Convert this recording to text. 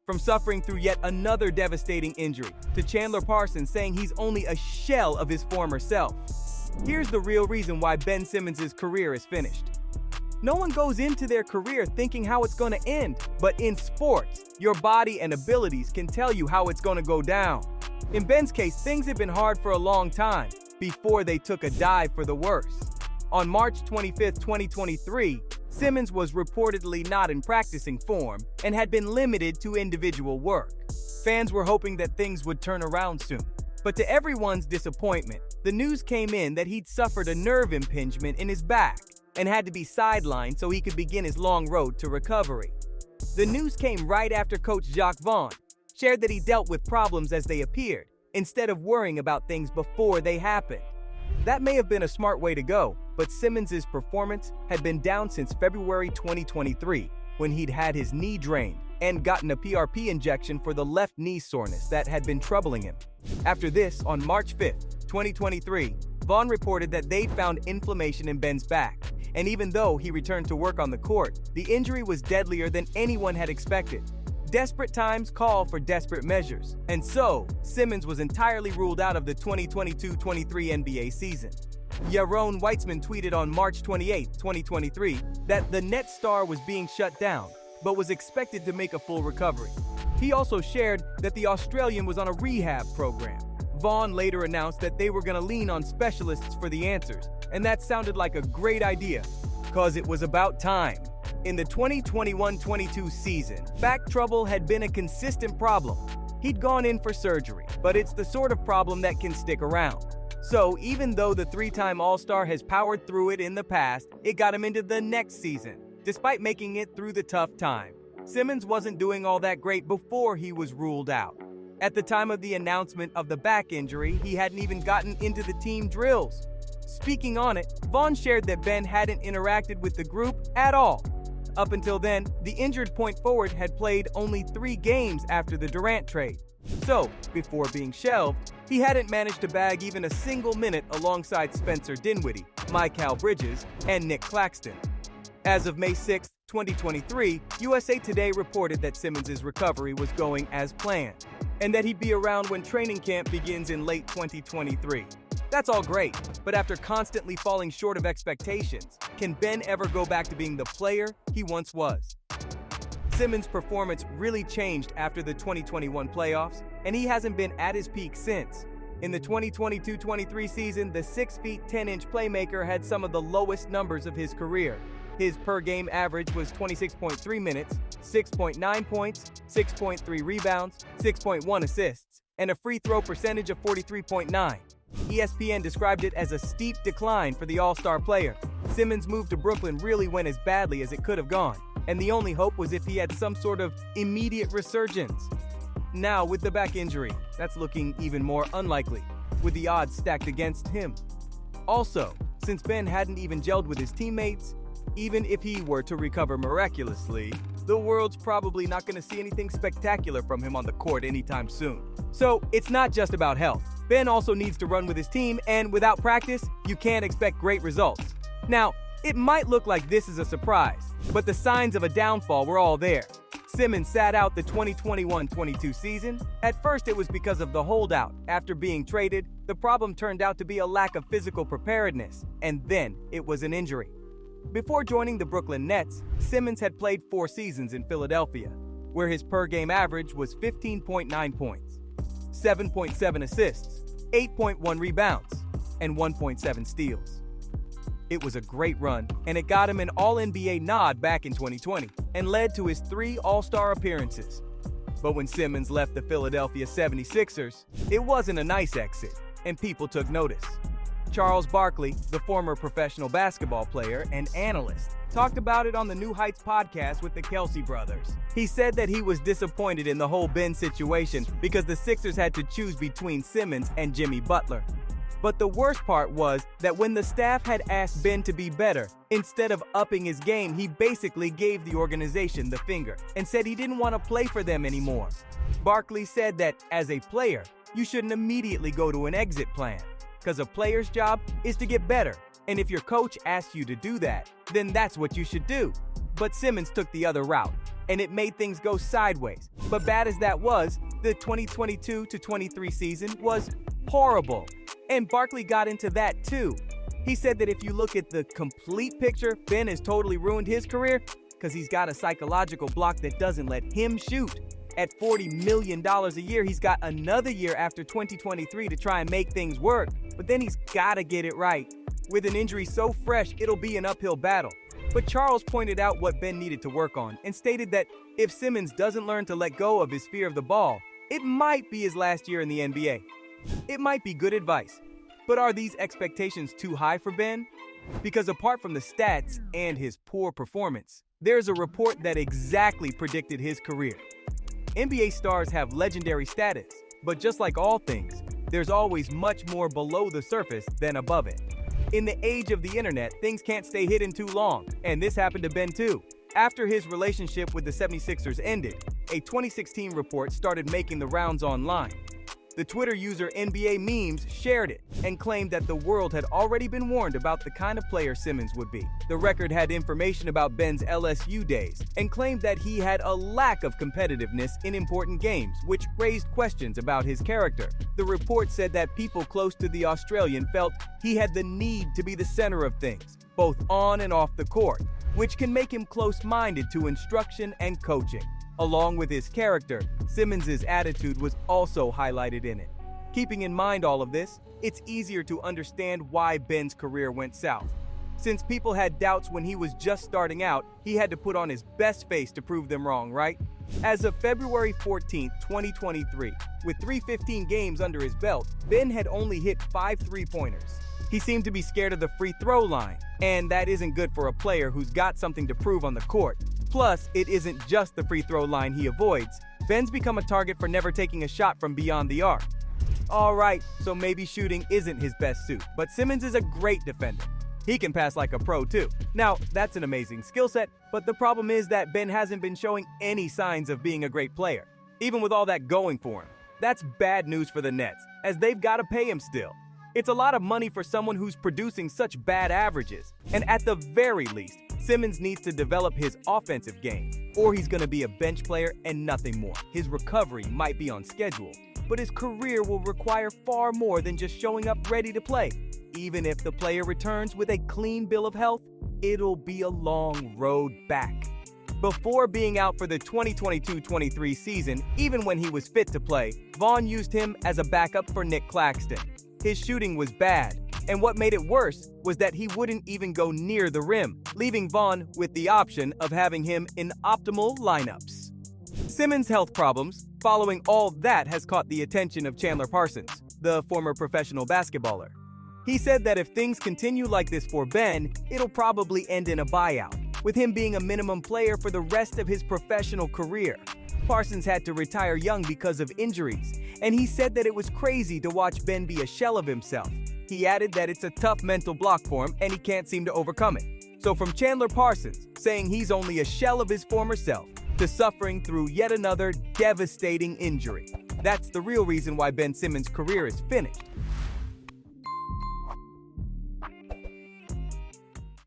From suffering through yet another devastating injury, to Chandler Parsons saying he's only a shell of his former self. Here's the real reason why Ben Simmons' career is finished. No one goes into their career thinking how it's going to end, but in sports, your body and abilities can tell you how it's going to go down. In Ben's case, things had been hard for a long time before they took a dive for the worse. On March 25, 2023, Simmons was reportedly not in practicing form and had been limited to individual work. Fans were hoping that things would turn around soon. But to everyone's disappointment, the news came in that he'd suffered a nerve impingement in his back and had to be sidelined so he could begin his long road to recovery. The news came right after coach Jacques Vaughn shared that he dealt with problems as they appeared, instead of worrying about things before they happened. That may have been a smart way to go, but Simmons' performance had been down since February 2023, when he'd had his knee drained and gotten a PRP injection for the left knee soreness that had been troubling him. After this, on March 5, 2023, Vaughn reported that they'd found inflammation in Ben's back, and even though he returned to work on the court, the injury was deadlier than anyone had expected. Desperate times call for desperate measures, and so Simmons was entirely ruled out of the 2022-23 NBA season. Yaron Weitzman tweeted on March 28, 2023, that the Nets star was being shut down, but was expected to make a full recovery. He also shared that the Australian was on a rehab program. Vaughn later announced that they were going to lean on specialists for the answers, and that sounded like a great idea, cause it was about time. In the 2021-22 season, back trouble had been a consistent problem. He'd gone in for surgery, but it's the sort of problem that can stick around. So even though the three-time All-Star has powered through it in the past, it got him into the next season, despite making it through the tough time. Simmons wasn't doing all that great before he was ruled out. At the time of the announcement of the back injury, he hadn't even gotten into the team drills. Speaking on it, Vaughn shared that Ben hadn't interacted with the group at all. Up until then, the injured point forward had played only 3 games after the Durant trade. So, before being shelved, he hadn't managed to bag even a single minute alongside Spencer Dinwiddie, Mikal Bridges, and Nick Claxton. As of May 6, 2023, USA Today reported that Simmons' recovery was going as planned, and that he'd be around when training camp begins in late 2023. That's all great, but after constantly falling short of expectations, can Ben ever go back to being the player he once was? Simmons' performance really changed after the 2021 playoffs, and he hasn't been at his peak since. In the 2022-23 season, the 6 feet 10-inch playmaker had some of the lowest numbers of his career. His per-game average was 26.3 minutes, 6.9 points, 6.3 rebounds, 6.1 assists, and a free throw percentage of 43.9. ESPN described it as a steep decline for the All-Star player. Simmons' move to Brooklyn really went as badly as it could have gone, and the only hope was if he had some sort of immediate resurgence. Now, with the back injury, that's looking even more unlikely, with the odds stacked against him. Also, since Ben hadn't even gelled with his teammates, even if he were to recover miraculously, the world's probably not going to see anything spectacular from him on the court anytime soon. So, it's not just about health. Ben also needs to run with his team, and without practice, you can't expect great results. Now, it might look like this is a surprise, but the signs of a downfall were all there. Simmons sat out the 2021-22 season. At first, it was because of the holdout. After being traded, the problem turned out to be a lack of physical preparedness, and then it was an injury. Before joining the Brooklyn Nets, Simmons had played 4 seasons in Philadelphia, where his per-game average was 15.9 points, 7.7 assists, 8.1 rebounds, and 1.7 steals. It was a great run, and it got him an All-NBA nod back in 2020 and led to his 3 All-Star appearances. But when Simmons left the Philadelphia 76ers, it wasn't a nice exit, and people took notice. Charles Barkley, the former professional basketball player and analyst, talked about it on the New Heights podcast with the Kelsey brothers. He said that he was disappointed in the whole Ben situation because the Sixers had to choose between Simmons and Jimmy Butler. But the worst part was that when the staff had asked Ben to be better, instead of upping his game, he basically gave the organization the finger and said he didn't want to play for them anymore. Barkley said that, as a player, you shouldn't immediately go to an exit plan, because a player's job is to get better, and if your coach asks you to do that, then that's what you should do. But Simmons took the other route. and it made things go sideways. But bad as that was, the 2022-23 season was horrible. And Barkley got into that too. He said that if you look at the complete picture, Ben has totally ruined his career because he's got a psychological block that doesn't let him shoot. At $40 million a year, he's got another year after 2023 to try and make things work. But then he's got to get it right. With an injury so fresh, it'll be an uphill battle. But Charles pointed out what Ben needed to work on and stated that if Simmons doesn't learn to let go of his fear of the ball, it might be his last year in the NBA. It might be good advice. But are these expectations too high for Ben? Because apart from the stats and his poor performance, there's a report that exactly predicted his career. NBA stars have legendary status, but just like all things, there's always much more below the surface than above it. In the age of the internet, things can't stay hidden too long, and this happened to Ben too. After his relationship with the 76ers ended, a 2016 report started making the rounds online. The Twitter user NBA Memes shared it and claimed that the world had already been warned about the kind of player Simmons would be. The record had information about Ben's LSU days and claimed that he had a lack of competitiveness in important games, which raised questions about his character. The report said that people close to the Australian felt he had the need to be the center of things, both on and off the court, which can make him close-minded to instruction and coaching. Along with his character, Simmons' attitude was also highlighted in it. Keeping in mind all of this, it's easier to understand why Ben's career went south. Since people had doubts when he was just starting out, he had to put on his best face to prove them wrong, right? As of February 14, 2023, with 315 games under his belt, Ben had only hit 5 three-pointers. He seemed to be scared of the free throw line, and that isn't good for a player who's got something to prove on the court. Plus, it isn't just the free throw line he avoids. Ben's become a target for never taking a shot from beyond the arc. Alright, so maybe shooting isn't his best suit, but Simmons is a great defender. He can pass like a pro too. Now, that's an amazing skill set, but the problem is that Ben hasn't been showing any signs of being a great player, even with all that going for him. That's bad news for the Nets, as they've got to pay him still. It's a lot of money for someone who's producing such bad averages, and at the very least, Simmons needs to develop his offensive game, or he's going to be a bench player and nothing more. His recovery might be on schedule, but his career will require far more than just showing up ready to play. Even if the player returns with a clean bill of health, it'll be a long road back. Before being out for the 2022-23 season, even when he was fit to play, Vaughn used him as a backup for Nick Claxton. His shooting was bad, and what made it worse was that he wouldn't even go near the rim, leaving Vaughn with the option of having him in optimal lineups. Simmons' health problems, following all that, has caught the attention of Chandler Parsons, the former professional basketballer. He said that if things continue like this for Ben, it'll probably end in a buyout, with him being a minimum player for the rest of his professional career. Parsons had to retire young because of injuries, and he said that it was crazy to watch Ben be a shell of himself. He added that it's a tough mental block for him and he can't seem to overcome it. So from Chandler Parsons, saying he's only a shell of his former self, to suffering through yet another devastating injury. That's the real reason why Ben Simmons' career is finished.